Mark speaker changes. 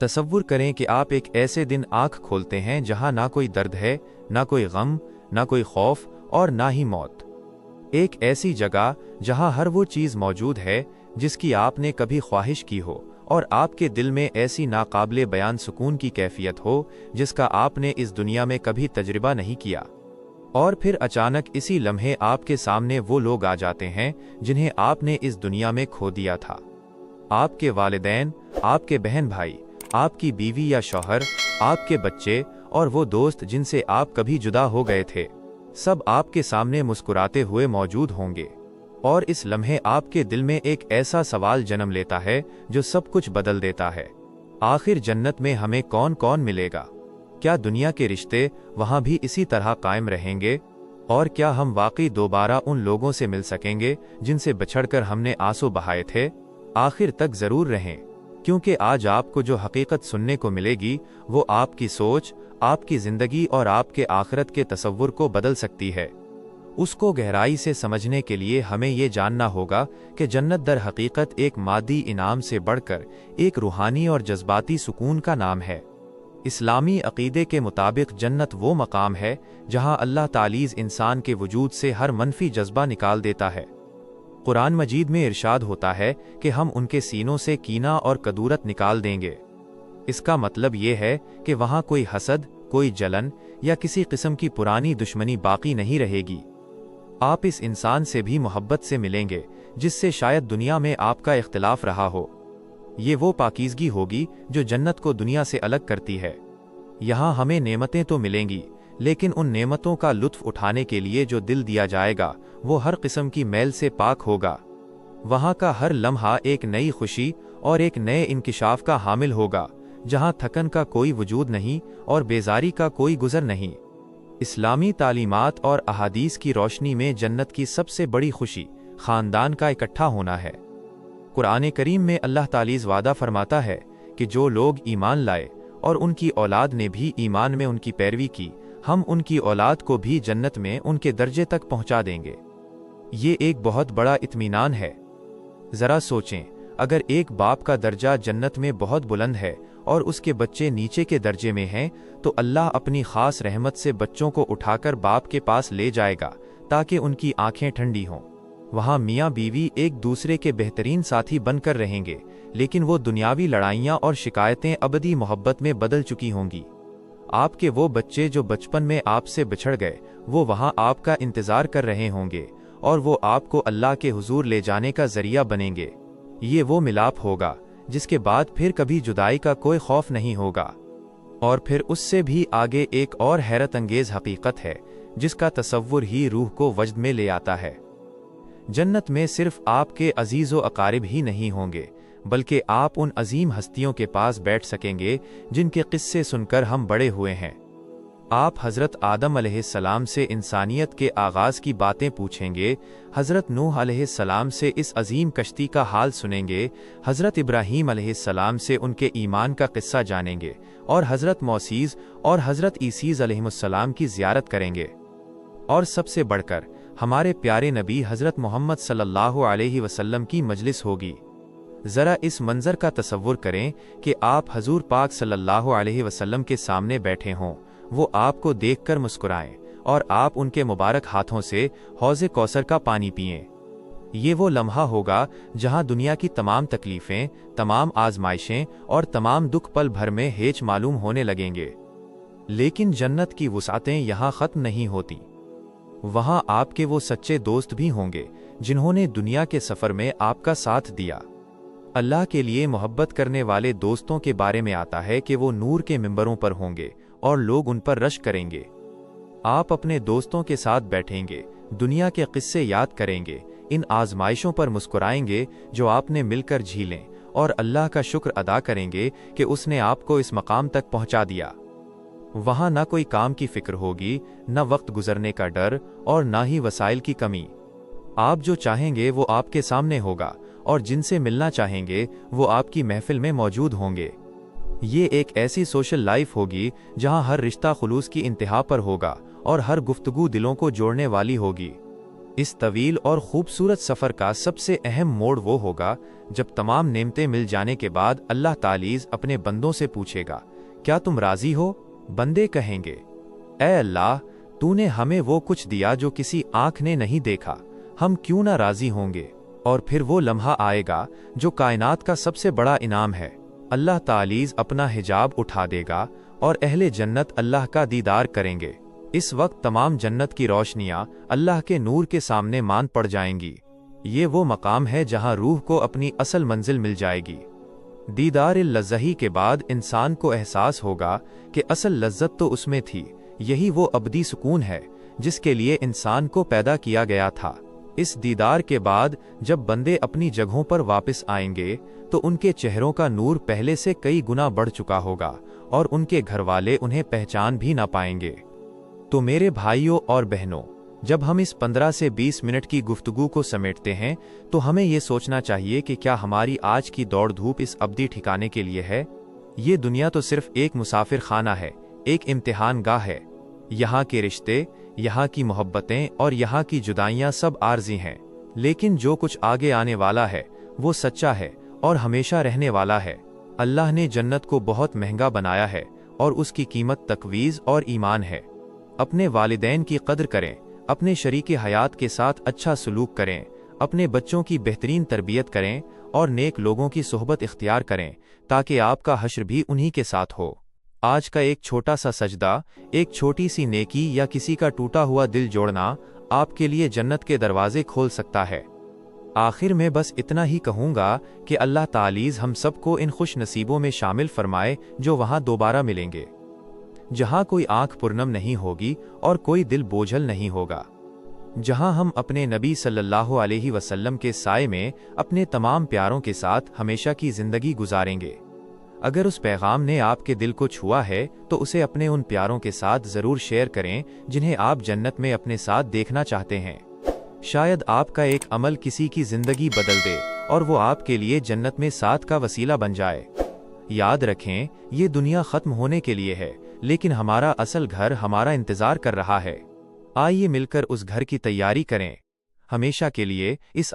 Speaker 1: तसव्वुर करें कि आप एक ऐसे दिन आंख खोलते हैं जहां ना कोई दर्द है, ना कोई गम, ना कोई खौफ और ना ही मौत। एक ऐसी जगह जहां हर वो चीज़ मौजूद है जिसकी आपने कभी ख्वाहिश की हो और आपके दिल में ऐसी नाकाबिले बयान सुकून की कैफियत हो जिसका आपने इस दुनिया में कभी तजुर्बा नहीं किया। और फिर अचानक इसी लम्हे आपके सामने वो लोग आ जाते हैं जिन्हें आपने इस दुनिया में खो दिया था। आपके वालिदैन, आपके बहन भाई, आपकी बीवी या शौहर, आपके बच्चे और वो दोस्त जिनसे आप कभी जुदा हो गए थे, सब आपके सामने मुस्कुराते हुए मौजूद होंगे। और इस लम्हे आपके दिल में एक ऐसा सवाल जन्म लेता है जो सब कुछ बदल देता है। आखिर जन्नत में हमें कौन कौन मिलेगा? क्या दुनिया के रिश्ते वहाँ भी इसी तरह कायम रहेंगे? और क्या हम वाकई दोबारा उन लोगों से मिल सकेंगे जिनसे बिछड़कर हमने आंसू बहाए थे? आखिर तक जरूर रहें, क्योंकि आज आपको जो हकीकत सुनने को मिलेगी वो आपकी सोच, आपकी जिंदगी और आपके आखिरत के तसव्वुर को बदल सकती है। उसको गहराई से समझने के लिए हमें ये जानना होगा कि जन्नत दर हकीकत एक मादी इनाम से बढ़कर एक रूहानी और जज्बाती सुकून का नाम है। इस्लामी अकीदे के मुताबिक जन्नत वो मकाम है जहां अल्लाह तालीज़ इंसान के वजूद से हर मनफी जज्बा निकाल देता है। कुरान मजीद में इरशाद होता है कि हम उनके सीनों से कीना और कदूरत निकाल देंगे। इसका मतलब ये है कि वहाँ कोई हसद, कोई जलन या किसी किस्म की पुरानी दुश्मनी बाकी नहीं रहेगी। आप इस इंसान से भी मोहब्बत से मिलेंगे जिससे शायद दुनिया में आपका इख्तिलाफ रहा हो। ये वो पाकीज़गी होगी जो जन्नत को दुनिया से अलग करती है। यहाँ हमें नेमतें तो मिलेंगी, लेकिन उन नेमतों का लुत्फ़ उठाने के लिए जो दिल दिया जाएगा वो हर किस्म की मैल से पाक होगा। वहाँ का हर लम्हा एक नई खुशी और एक नए इंकिशाफ का हामिल होगा, जहाँ थकन का कोई वजूद नहीं और बेजारी का कोई गुज़र नहीं। इस्लामी तालीमात और अहादीस की रोशनी में जन्नत की सबसे बड़ी खुशी ख़ानदान का इकट्ठा होना है। कुरान करीम में अल्लाह तालीज़ वादा फरमाता है कि जो लोग ईमान लाए और उनकी औलाद ने भी ईमान में उनकी पैरवी की, हम उनकी औलाद को भी जन्नत में उनके दर्जे तक पहुंचा देंगे। ये एक बहुत बड़ा इत्मीनान है। ज़रा सोचें, अगर एक बाप का दर्जा जन्नत में बहुत बुलंद है और उसके बच्चे नीचे के दर्जे में हैं, तो अल्लाह अपनी ख़ास रहमत से बच्चों को उठाकर बाप के पास ले जाएगा ताकि उनकी आंखें ठंडी हों। वहाँ मियाँ बीवी एक दूसरे के बेहतरीन साथी बनकर रहेंगे, लेकिन वो दुनियावी लड़ाइयाँ और शिकायतें अबदी मोहब्बत में बदल चुकी होंगी। आपके वो बच्चे जो बचपन में आपसे बिछड़ गए, वो वहाँ आपका इंतज़ार कर रहे होंगे और वो आपको अल्लाह के हुजूर ले जाने का ज़रिया बनेंगे। ये वो मिलाप होगा जिसके बाद फिर कभी जुदाई का कोई खौफ नहीं होगा। और फिर उससे भी आगे एक और हैरत अंगेज हकीकत है जिसका तसव्वुर ही रूह को वजद में ले आता है। जन्नत में सिर्फ आपके अजीज़ व अकारिब ही नहीं होंगे, बल्कि आप उन अजीम हस्तियों के पास बैठ सकेंगे जिनके किस्से सुनकर हम बड़े हुए हैं। आप हज़रत आदम अलैहिस्सलाम से इंसानियत के आगाज़ की बातें पूछेंगे, हज़रत नूह अलैहिस्सलाम से इस अजीम कश्ती का हाल सुनेंगे, हज़रत इब्राहीम अलैहिस्सलाम से उनके ईमान का किस्सा जानेंगे और हज़रत मौसीज़ और हज़रत ईसीज़ अलैहिस्सलाम की ज़ियारत करेंगे। और सबसे बढ़कर हमारे प्यारे नबी हज़रत मोहम्मद सल्लल्लाहु अलैहि वसल्लम की मजलिस होगी। ज़रा इस मंज़र का तसव्वुर करें कि आप हजूर पाक सल्लल्लाहु अलैहि वसल्लम के सामने बैठे हों, वो आपको देखकर मुस्कुराएं और आप उनके मुबारक हाथों से हौज़े कौसर का पानी पिएं। ये वो लम्हा होगा जहां दुनिया की तमाम तकलीफ़ें, तमाम आजमाइशें और तमाम दुख पल भर में हेच मालूम होने लगेंगे। लेकिन जन्नत की वुसाअतें यहाँ ख़त्म नहीं होती। वहाँ आपके वो सच्चे दोस्त भी होंगे जिन्होंने दुनिया के सफ़र में आपका साथ दिया। अल्लाह के लिए मोहब्बत करने वाले दोस्तों के बारे में आता है कि वो नूर के मिंबरों पर होंगे और लोग उन पर रश करेंगे। आप अपने दोस्तों के साथ बैठेंगे, दुनिया के किस्से याद करेंगे, इन आजमाइशों पर मुस्कुराएंगे जो आपने मिलकर झीलें और अल्लाह का शुक्र अदा करेंगे कि उसने आपको इस मकाम तक पहुंचा दिया। वहाँ ना कोई काम की फिक्र होगी, न वक्त गुजरने का डर और ना ही वसाइल की कमी। आप जो चाहेंगे वो आपके सामने होगा और जिनसे मिलना चाहेंगे वो आपकी महफिल में मौजूद होंगे। ये एक ऐसी सोशल लाइफ होगी जहां हर रिश्ता खुलूस की इंतहा पर होगा और हर गुफ्तगू दिलों को जोड़ने वाली होगी। इस तवील और खूबसूरत सफ़र का सबसे अहम मोड़ वो होगा जब तमाम नेमतें मिल जाने के बाद अल्लाह तालीज़ अपने बंदों से पूछेगा, क्या तुम राज़ी हो? बंदे कहेंगे, ऐ अल्लाह, तूने हमें वो कुछ दिया जो किसी आँख ने नहीं देखा, हम क्यों ना राज़ी होंगे? और फिर वो लम्हा आएगा जो कायनात का सबसे बड़ा इनाम है। अल्लाह तालीज़ अपना हिजाब उठा देगा और अहले जन्नत अल्लाह का दीदार करेंगे। इस वक्त तमाम जन्नत की रोशनियां अल्लाह के नूर के सामने मान पड़ जाएंगी। ये वो मकाम है जहां रूह को अपनी असल मंजिल मिल जाएगी। दीदार लज़्ज़ही के बाद इंसान को एहसास होगा कि असल लज्जत तो उसमें थी। यही वो अबदी सुकून है जिसके लिए इंसान को पैदा किया गया था। इस दीदार के बाद जब बंदे अपनी जगहों पर वापस आएंगे तो उनके चेहरों का नूर पहले से कई गुना बढ़ चुका होगा और उनके घरवाले उन्हें पहचान भी ना पाएंगे। तो मेरे भाइयों और बहनों, जब हम इस 15 से 20 मिनट की गुफ्तगू को समेटते हैं तो हमें ये सोचना चाहिए कि क्या हमारी आज की दौड़ धूप इस अबदी ठिकाने के लिए है? ये दुनिया तो सिर्फ एक मुसाफिर खाना है, एक इम्तिहान गाह है। यहाँ के रिश्ते, यहाँ की मोहब्बतें और यहाँ की जुदाइयाँ सब आर्जी हैं, लेकिन जो कुछ आगे आने वाला है वो सच्चा है और हमेशा रहने वाला है। अल्लाह ने जन्नत को बहुत महंगा बनाया है और उसकी कीमत तकवीज़ और ईमान है। अपने वालिदैन की कद्र करें, अपने शरीके हयात के साथ अच्छा सलूक करें, अपने बच्चों की बेहतरीन तरबियत करें और नेक लोगों की सोहबत इख्तियार करें ताकि आपका हश्र भी उन्हीं के साथ हो। आज का एक छोटा सा सजदा, एक छोटी सी नेकी या किसी का टूटा हुआ दिल जोड़ना आपके लिए जन्नत के दरवाजे खोल सकता है। आखिर में बस इतना ही कहूँगा कि अल्लाह तालीज़ हम सबको इन खुश नसीबों में शामिल फरमाए जो वहाँ दोबारा मिलेंगे, जहाँ कोई आँख पुरनम नहीं होगी और कोई दिल बोझल नहीं होगा, जहाँ हम अपने नबी सल्लल्लाहु अलैहि वसल्लम के साए में अपने तमाम प्यारों के साथ हमेशा की ज़िंदगी गुजारेंगे। अगर उस पैगाम ने आपके दिल को छुआ है तो उसे अपने उन प्यारों के साथ ज़रूर शेयर करें जिन्हें आप जन्नत में अपने साथ देखना चाहते हैं। शायद आपका एक अमल किसी की ज़िंदगी बदल दे और वो आपके लिए जन्नत में साथ का वसीला बन जाए। याद रखें, ये दुनिया ख़त्म होने के लिए है, लेकिन हमारा असल घर हमारा इंतज़ार कर रहा है। आइए मिलकर उस घर की तैयारी करें, हमेशा के लिए इस